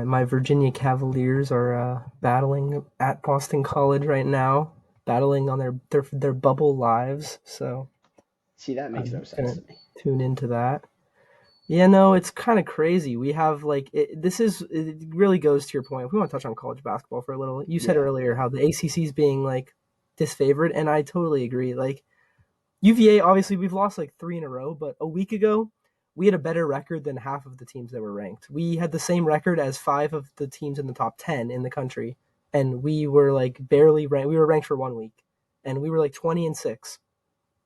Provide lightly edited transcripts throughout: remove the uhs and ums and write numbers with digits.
My Virginia Cavaliers are battling at Boston College right now, battling on their bubble lives. So See, that makes I'm no sense gonna to me. tune into that. Yeah, no, it's kind of crazy. We have like it really goes to your point. If we want to touch on college basketball for a little, you said Yeah, earlier how the ACC is being like disfavored, and I totally agree. Like UVA, obviously we've lost like three in a row, but a week ago we had a better record than half of the teams that were ranked. We had the same record as five of the teams in the top 10 in the country, and we were like barely ranked. We were ranked for 1 week, and we were like 20-6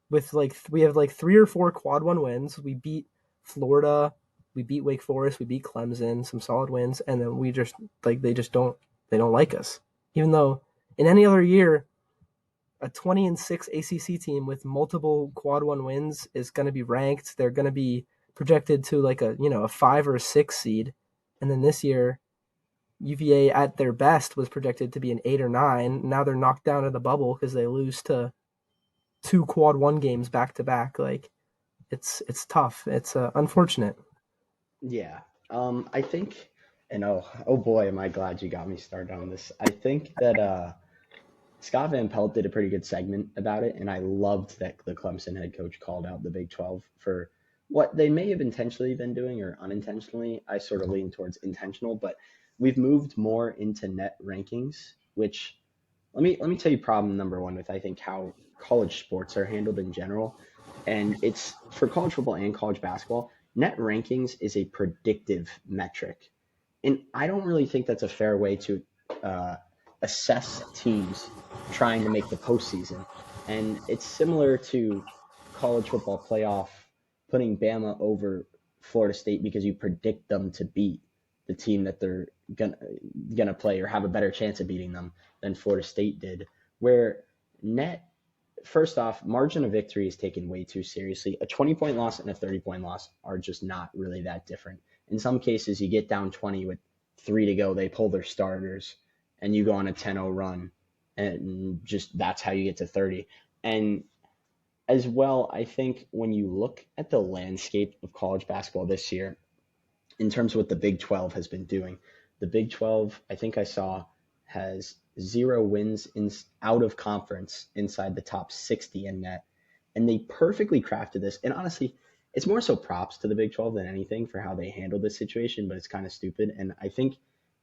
with like we have like three or four quad one wins. We beat Florida, we beat Wake Forest, we beat Clemson, some solid wins, and then we just like they don't like us. Even though in any other year, a 20-6 ACC team with multiple quad one wins is going to be ranked. They're going to be projected to like a 5 or 6 seed, and then this year UVA at their best was projected to be an 8 or 9. Now they're knocked down to the bubble because they lose to two quad one games back to back. Like it's tough. It's unfortunate. yeah. I think, and oh boy, am I glad you got me started on this. I think that Scott Van Pelt did a pretty good segment about it, and I loved that the Clemson head coach called out the Big 12 for what they may have intentionally been doing or unintentionally. I sort of lean towards intentional, but we've moved more into net rankings, which let me tell you problem number one with I think how college sports are handled in general, and it's for college football and college basketball. Net rankings is a predictive metric, and I don't really think that's a fair way to uh, assess teams trying to make the postseason. And it's similar to college football playoff putting Bama over Florida State because you predict them to beat the team that they're gonna gonna play or have a better chance of beating them than Florida State did. Where net first off, margin of victory is taken way too seriously. A 20-point loss and a 30-point loss are just not really that different. In some cases, you get down 20 with three to go, they pull their starters, and you go on a 10-0 run, and just that's how you get to 30. And as well, I think when you look at the landscape of college basketball this year, in terms of what the Big 12 has been doing. The Big 12, I think I saw, has zero wins out of conference inside the top 60 in net. And they perfectly crafted this. And honestly, it's more so props to the Big 12 than anything for how they handled this situation, but it's kind of stupid. And I think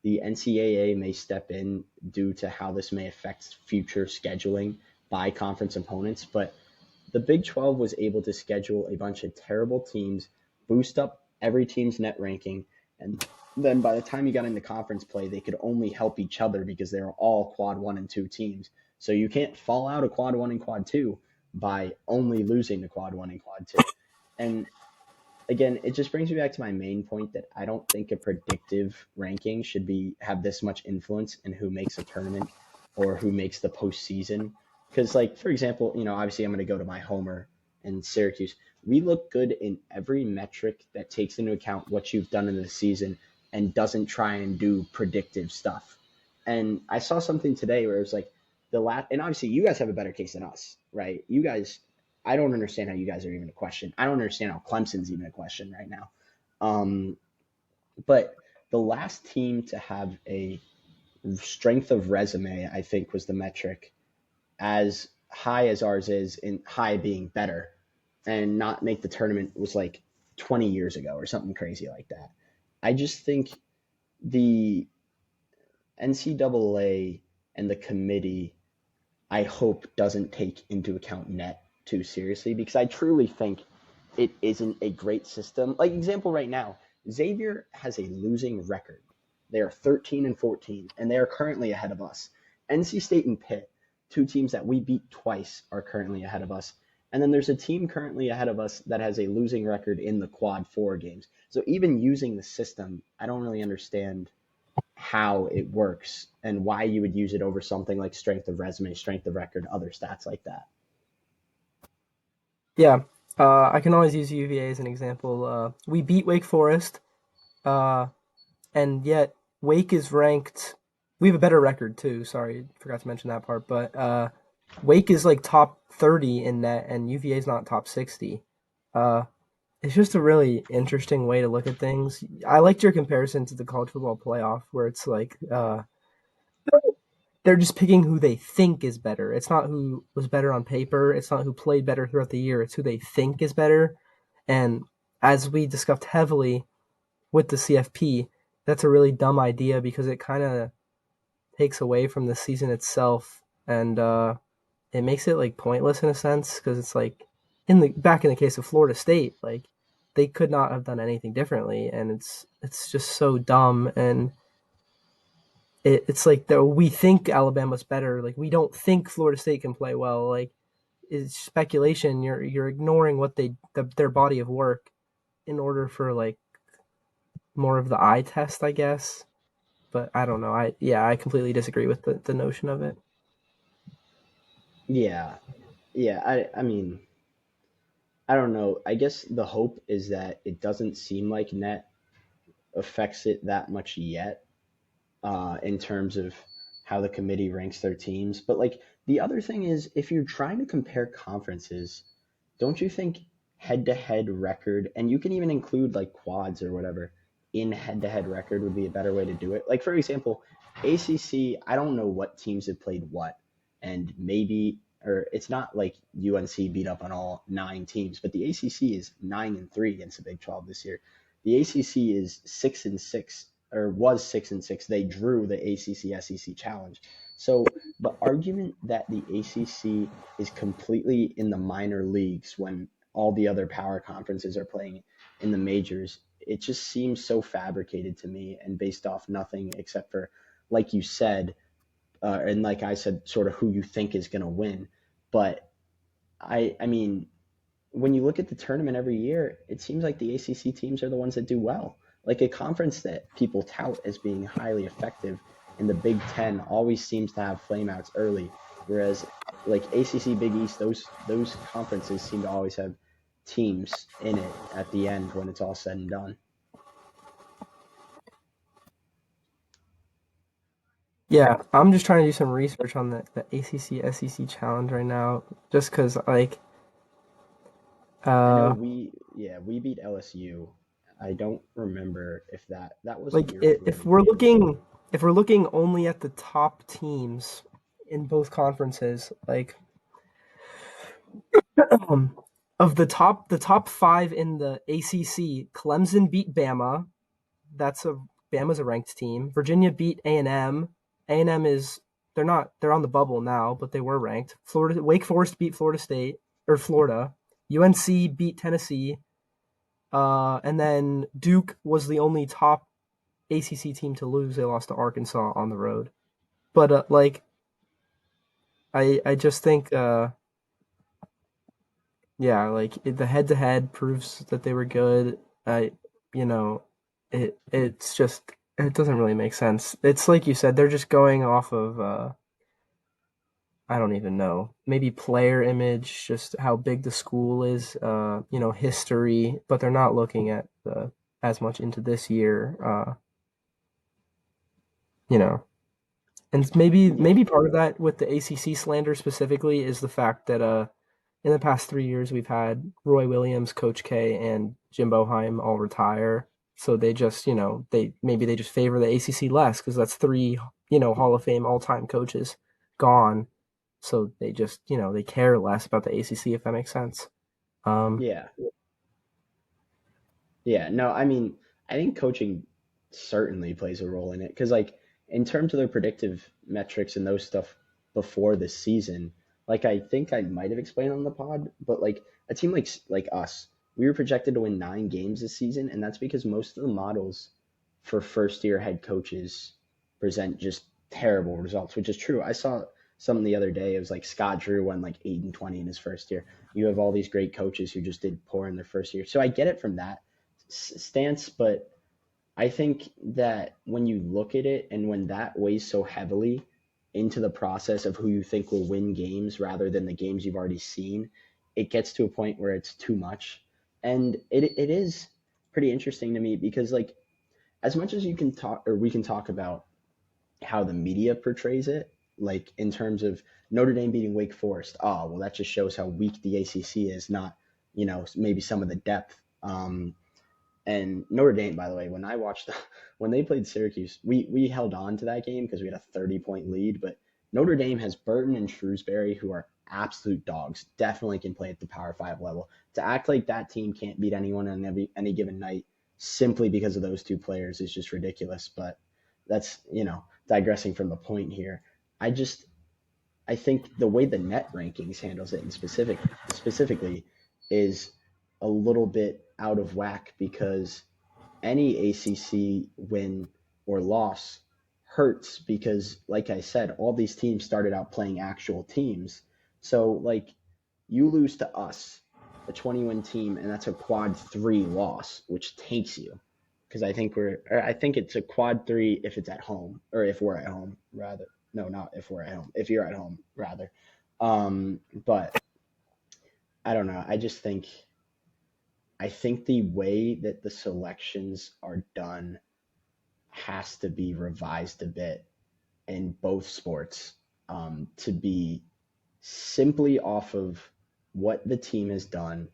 the NCAA may step in due to how this may affect future scheduling by conference opponents. But the Big 12 was able to schedule a bunch of terrible teams, boost up every team's net ranking, and then by the time you got into conference play, they could only help each other because they were all quad one and two teams. So you can't fall out of quad one and quad two by only losing the quad one and quad two. And again, it just brings me back to my main point that I don't think a predictive ranking should be have this much influence in who makes a tournament or who makes the postseason. Because, like for example, obviously I'm going to go to my homer and Syracuse. We look good in every metric that takes into account what you've done in the season and doesn't try and do predictive stuff. And I saw something today where it was like and obviously you guys have a better case than us, right? You guys, I don't understand how you guys are even a question. I don't understand how Clemson's even a question right now. Um, but the last team to have a strength of resume, I think, was the metric as high as ours is, in high being better, and not make the tournament was like 20 years ago or something crazy like that. I just think the NCAA and the committee, I hope, doesn't take into account net too seriously because I truly think it isn't a great system. Like example right now, Xavier has a losing record. They are 13 and 14, and they are currently ahead of us. NC State and Pitt, two teams that we beat twice, are currently ahead of us. And then there's a team currently ahead of us that has a losing record in the quad four games. So even using the system, I don't really understand how it works and why you would use it over something like strength of resume, strength of record, other stats like that. Yeah, I can always use UVA as an example. We beat Wake Forest, uh, and yet Wake is ranked. We have a better record too. Sorry, forgot to mention that part. But Wake is like top 30 in net, and UVA is not top 60. Uh, It's just a really interesting way to look at things. I liked your comparison to the college football playoff, where it's like they're just picking who they think is better. It's not who was better on paper. It's not who played better throughout the year. It's who they think is better. And as we discussed heavily with the CFP, that's a really dumb idea because it kind of takes away from the season itself, and it makes it like pointless in a sense because it's like in the case of Florida State, like they could not have done anything differently, and it's just so dumb. And it's like though we think Alabama's better, like we don't think Florida State can play well. Like it's speculation. You're ignoring what their body of work in order for like more of the eye test, I guess. But I don't know. I completely disagree with the notion of it. Yeah, yeah. I mean, I don't know. I guess the hope is that it doesn't seem like net affects it that much yet, in terms of how the committee ranks their teams. But like the other thing is, if you're trying to compare conferences, don't you think head to head record, and you can even include like quads or whatever in head to head record would be a better way to do it? Like, for example, ACC, I don't know what teams have played what, and maybe, or it's not like UNC beat up on all nine teams, but the ACC is 9-3 against the Big 12 this year. The ACC is 6-6, or was 6-6. They drew the ACC SEC challenge. So the argument that the ACC is completely in the minor leagues when all the other power conferences are playing in the majors, it just seems so fabricated to me and based off nothing except for, like you said, and like I said, sort of who you think is going to win. But I mean, when you look at the tournament every year, it seems like the ACC teams are the ones that do well. Like a conference that people tout as being highly effective in the Big Ten always seems to have flameouts early, whereas like ACC, Big East, those conferences seem to always have teams in it at the end when it's all said and done. Yeah, I'm just trying to do some research on the ACC SEC challenge right now, just because like I know uh we beat LSU. I don't remember if that wasn't like your if Florida we're game, was it? looking only at the top teams in both conferences, like um, of the top five in the ACC, Clemson beat Bama. That's a Bama's a ranked team. Virginia beat A&M. A&M is they're on the bubble now, but they were ranked. Florida Wake Forest beat Florida State or Florida. UNC beat Tennessee. And then Duke was the only top ACC team to lose. They lost to Arkansas on the road. But like I just think yeah, like the head to head proves that they were good. I you know it's just it doesn't really make sense. It's like you said, they're just going off of I don't even know, maybe player image, just how big the school is, history, but they're not looking at as much into this year, you know. And Yeah, maybe part of that with the ACC slander specifically is the fact that in the past 3 years we've had Roy Williams, Coach K, and Jim Boeheim all retire. So they just they just favor the ACC less because that's three Hall of Fame all time coaches gone. So they just they care less about the ACC if that makes sense. Um, yeah. Yeah, no, I mean, I think coaching certainly plays a role in it because, like, in terms of their predictive metrics and those stuff before the season, like I think I might have explained on the pod, but like a team like us, we were projected to win 9 games this season, and that's because most of the models for first year head coaches present just terrible results, which is true. I saw something the other day. It was like Scott Drew won like 8-20 in his first year. You have all these great coaches who just did poor in their first year, so I get it from that stance, but I think that when you look at it and when that weighs so heavily into the process of who you think will win games rather than the games you've already seen, it gets to a point where it's too much. And it is pretty interesting to me because like as much as you can talk or we can talk about how the media portrays it, like in terms of Notre Dame beating Wake Forest, oh well that just shows how weak the ACC is, not maybe some of the depth. Um, and Notre Dame, by the way, when I watched when they played Syracuse, we held on to that game because we had a 30-point lead. But Notre Dame has Burton and Shrewsbury, who are absolute dogs, definitely can play at the Power Five level. To act like that team can't beat anyone on any given night simply because of those two players is just ridiculous. But that's digressing from the point here. I just I think the way the net rankings handles it in specifically is a little bit out of whack because any ACC win or loss hurts because, like I said, all these teams started out playing actual teams. So, like, you lose to us, a 20-win team, and that's a quad three loss, which tanks you. Because I think it's a quad three if it's at home, or if we're at home, rather. No, not if we're at home. If you're at home, rather. But I don't know. I think the way that the selections are done has to be revised a bit in both sports to be simply off of what the team has done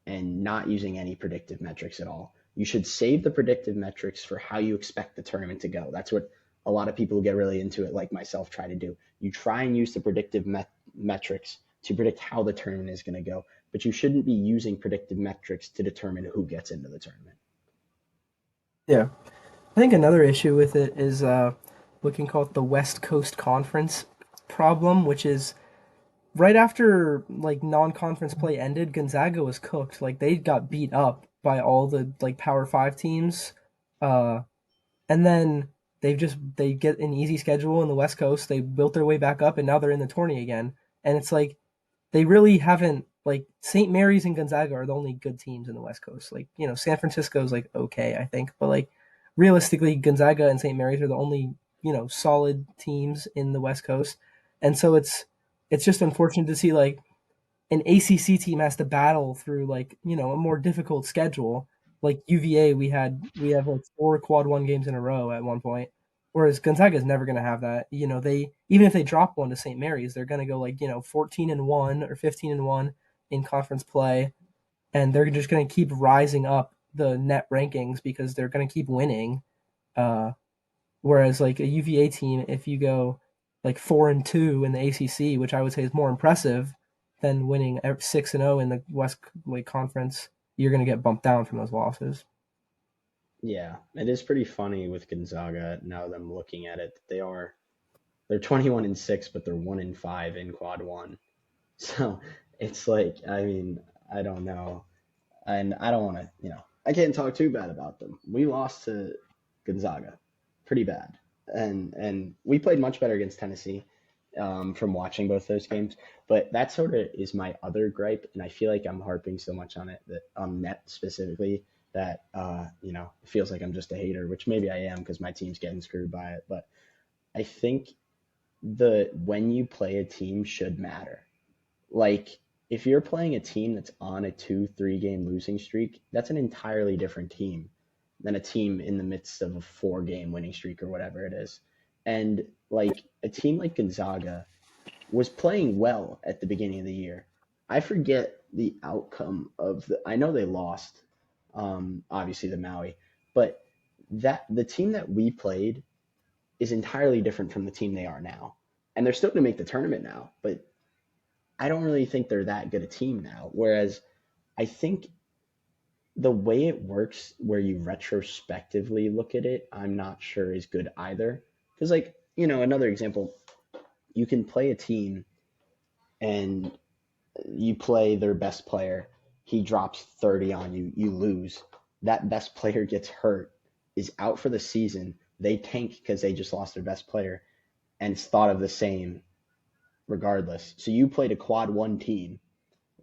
and not using any predictive metrics at all. You should save the predictive metrics for how you expect the tournament to go. That's what a lot of people who get really into it, like myself, try to do. You try and use the metrics to predict how the tournament is going to go, but you shouldn't be using predictive metrics to determine who gets into the tournament. Yeah. I think another issue with it is we can call it the West Coast Conference problem, which is right after like non-conference play ended, Gonzaga was cooked. Like they got beat up by all the like Power 5 teams. Uh and then they get an easy schedule in the West Coast. They built their way back up and now they're in the tourney again. And it's like they really haven't like St. Mary's and Gonzaga are the only good teams in the West Coast. Like, San Francisco's like okay, I think, but like realistically Gonzaga and St. Mary's are the only, solid teams in the West Coast. And so it's just unfortunate to see like an ACC team has to battle through like, a more difficult schedule. Like UVA, we have like four quad one games in a row at one point. Whereas Gonzaga is never going to have that. They even if they drop one to St. Mary's, they're going to go like 14-1 or 15-1 in conference play, and they're just going to keep rising up the net rankings because they're going to keep winning. Uh, Whereas like a UVA team, if you go like 4-2 in the ACC, which I would say is more impressive than winning 6-0 in the West like conference, you're going to get bumped down from those losses. Yeah, it is pretty funny with Gonzaga now that I'm looking at it. They're 21-6, but they're 1-5 in quad one. So it's like, I mean, I don't know. And I don't want to, I can't talk too bad about them. We lost to Gonzaga pretty bad. And we played much better against Tennessee from watching both those games. But that sort of is my other gripe. And I feel like I'm harping so much on it that on net specifically that, it feels like I'm just a hater, which maybe I am because my team's getting screwed by it. But I think the when you play a team should matter. Like, if you're playing a team that's on a 2, 3 game losing streak, that's an entirely different team than a team in the midst of a 4 game winning streak or whatever it is. And like a team like Gonzaga was playing well at the beginning of the year. I forget the outcome of I know they lost, obviously the Maui, but that the team that we played is entirely different from the team they are now. And they're still going to make the tournament now, but I don't really think they're that good a team now. Whereas I think the way it works, where you retrospectively look at it, I'm not sure is good either. Because, like, another example, you can play a team and you play their best player. He drops 30 on you, you lose. That best player gets hurt, is out for the season. They tank because they just lost their best player, and it's thought of the same regardless. So you played a quad one team,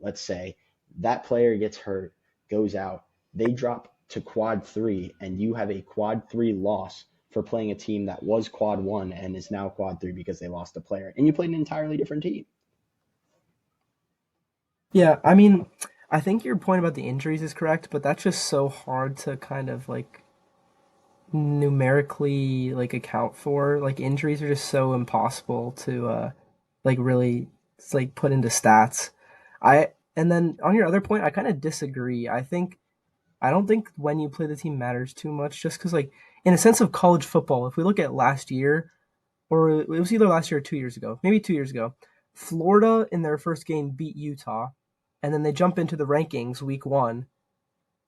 let's say, that player gets hurt, goes out, they drop to quad three, and you have a quad three loss for playing a team that was quad one and is now quad three because they lost a player, and you played an entirely different team. Yeah, I mean, I think your point about the injuries is correct, but that's just so hard to kind of like numerically like account for. Like injuries are just so impossible to like really like put into stats. I and then on your other point, I kind of disagree. I think I don't think when you play the team matters too much, just because like in a sense of college football, if we look at last year, or it was either last year or 2 years ago, maybe 2 years ago, Florida in their first game beat Utah, and then they jump into the rankings week one,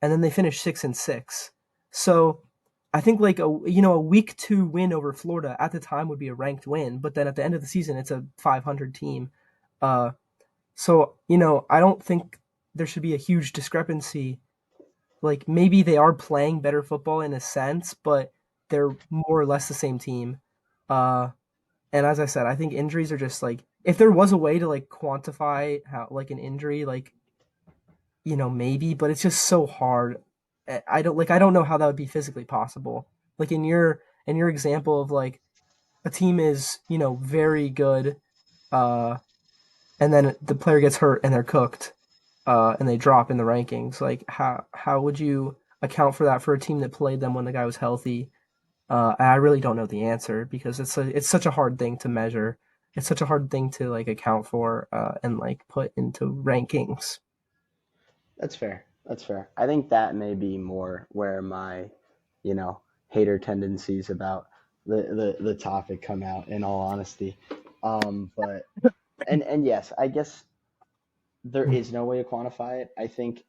and then they finish 6-6. So I think like a week two win over Florida at the time would be a ranked win, but then at the end of the season it's a 500 team. Uh, so I don't think there should be a huge discrepancy. Like maybe they are playing better football in a sense, but they're more or less the same team. Uh, and as I said, I think injuries are just like if there was a way to like quantify how like an injury, like maybe, but it's just so hard. I don't know how that would be physically possible. Like in your example of like a team is, very good, uh, and then the player gets hurt and they're cooked, and they drop in the rankings. Like how would you account for that for a team that played them when the guy was healthy? I really don't know the answer because it's such a hard thing to measure. It's such a hard thing to like account for and like put into rankings. That's fair. That's fair. I think that may be more where my, you know, hater tendencies about the topic come out. In all honesty, but and yes, I guess there is no way to quantify it.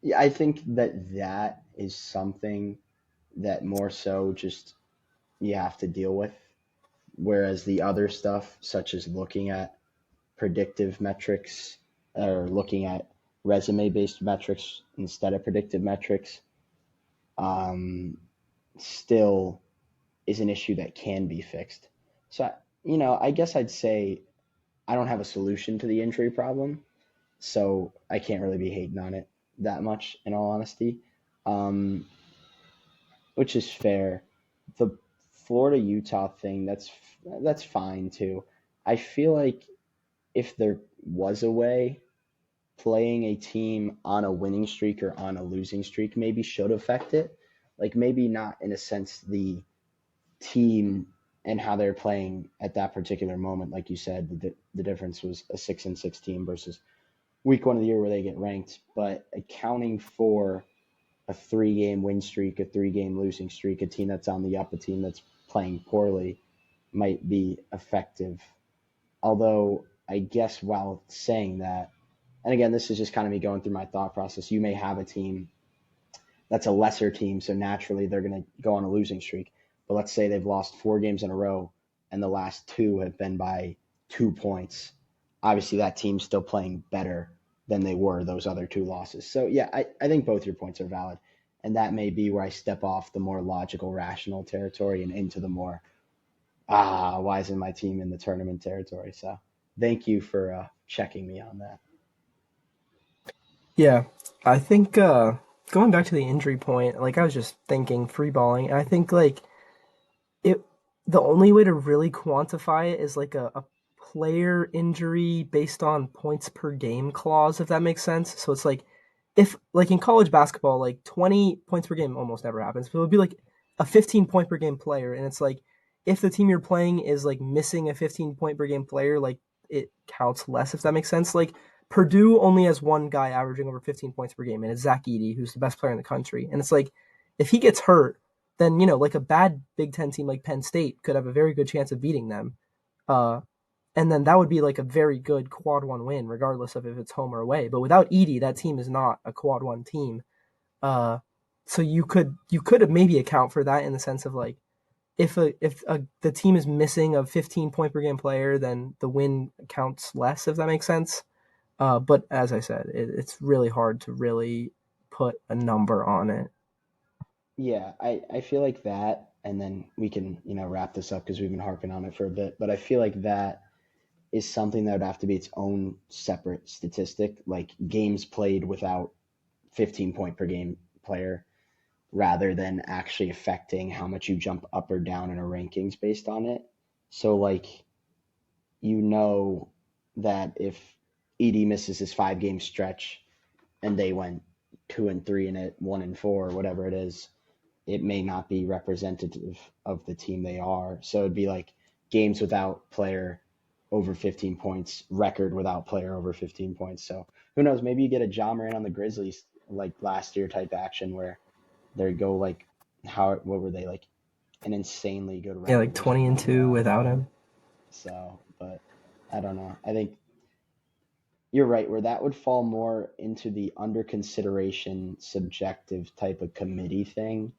Yeah, I think that that is something that more so just you have to deal with. Whereas the other stuff, such as looking at predictive metrics or looking at resume based metrics instead of predictive metrics, um, still is an issue that can be fixed. So, I guess I'd say I don't have a solution to the injury problem, so I can't really be hating on it that much, in all honesty, um, which is fair. The Florida Utah thing, that's fine too. I feel like if there was a way, playing a team on a winning streak or on a losing streak maybe should affect it. Like maybe not in a sense the team and how they're playing at that particular moment. Like you said, the difference was a 6-6 team versus week one of the year where they get ranked, but accounting for a 3 game win streak, a 3 game losing streak, a team that's on the up, a team that's playing poorly might be effective. Although I guess while saying that, and again, this is just kind of me going through my thought process. You may have a team that's a lesser team, so naturally they're going to go on a losing streak. But let's say they've lost 4 games in a row, and the last two have been by 2 points. Obviously, that team's still playing better than they were those other two losses. So, yeah, I think both your points are valid. And that may be where I step off the more logical, rational territory and into the more, why isn't my team in the tournament territory? So, thank you for checking me on that. Yeah, I think going back to the injury point, like I was just thinking free balling, and I think like it the only way to really quantify it is like a player injury based on points per game clause, if that makes sense. So it's like if like in college basketball, like 20 points per game almost never happens, but it would be like a 15 point per game player, and it's like if the team you're playing is like missing a 15 point per game player, like it counts less, if that makes sense. Like Purdue only has one guy averaging over 15 points per game, and it's Zach Edey, who's the best player in the country. And it's like if he gets hurt, then like a bad Big Ten team like Penn State could have a very good chance of beating them. Uh, and then that would be like a very good quad one win, regardless of if it's home or away. But without Edey, that team is not a quad one team. Uh, so you could maybe account for that in the sense of like the team is missing a 15 point per game player, then the win counts less, if that makes sense. But as I said, it's really hard to really put a number on it. Yeah, I feel like that, and then we can, wrap this up because we've been harping on it for a bit, but I feel like that is something that would have to be its own separate statistic, like games played without 15 point per game player, rather than actually affecting how much you jump up or down in a rankings based on it. So, like, you know that if Edie misses his 5 game stretch and they went 2-3 and it 1-4 or whatever it is, it may not be representative of the team they are. So it'd be like games without player over 15 points, record without player over 15 points. So who knows? Maybe you get a Ja Morant on the Grizzlies like last year type action where they go like what were they like an insanely good Yeah, like record or 20-2 something. without him. So, but I don't know. I think you're right, where that would fall more into the under consideration subjective type of committee thing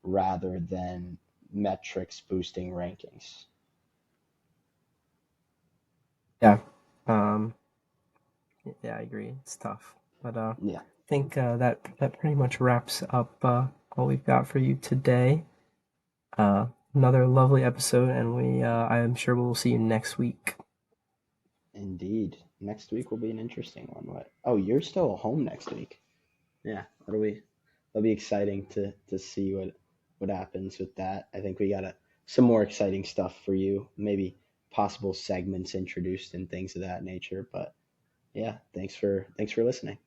rather than metrics boosting rankings. Yeah. Um, yeah, I agree. It's tough, but I Yeah, think that pretty much wraps up what we've got for you today. Uh, Another lovely episode, and I am sure we'll see you next week. indeed. Next week will be an interesting one. What? Oh, you're still home next week. Yeah, that'll be exciting to see what happens with that. I think we got some more exciting stuff for you, maybe possible segments introduced and things of that nature. But yeah, thanks for listening.